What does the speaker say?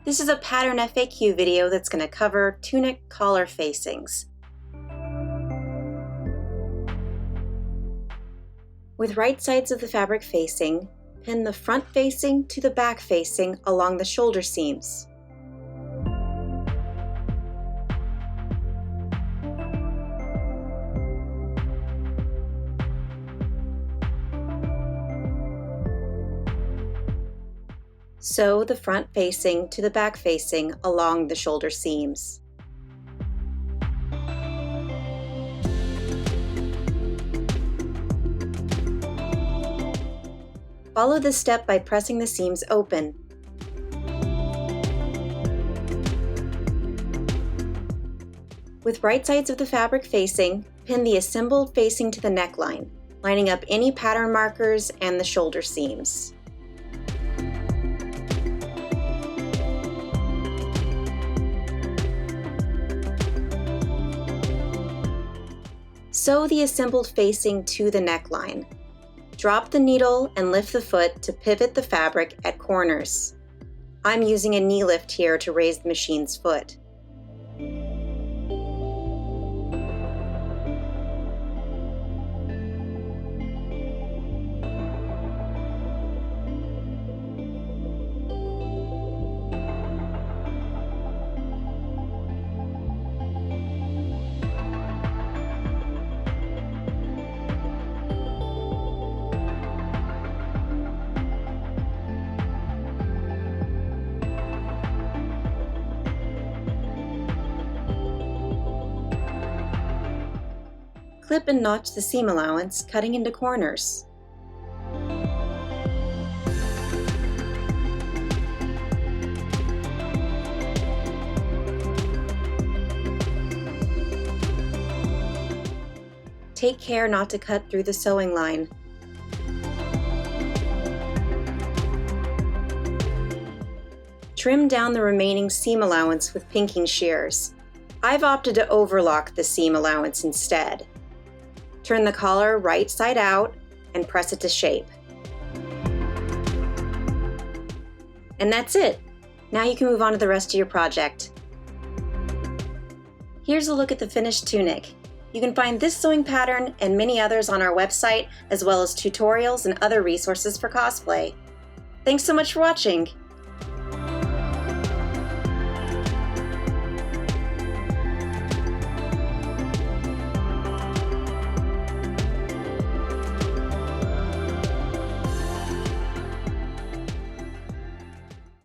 This is a pattern FAQ video that's going to cover tunic collar facings. With right sides of the fabric facing, pin the front facing to the back facing along the shoulder seams. Sew the front facing to the back facing along the shoulder seams. Follow this step by pressing the seams open. With right sides of the fabric facing, pin the assembled facing to the neckline, lining up any pattern markers and the shoulder seams. Sew the assembled facing to the neckline. Drop the needle and lift the foot to pivot the fabric at corners. I'm using a knee lift here to raise the machine's foot. Clip and notch the seam allowance, cutting into corners. Take care not to cut through the sewing line. Trim down the remaining seam allowance with pinking shears. I've opted to overlock the seam allowance instead. Turn the collar right side out and press it to shape. And that's it! Now you can move on to the rest of your project. Here's a look at the finished tunic. You can find this sewing pattern and many others on our website, as well as tutorials and other resources for cosplay. Thanks so much for watching!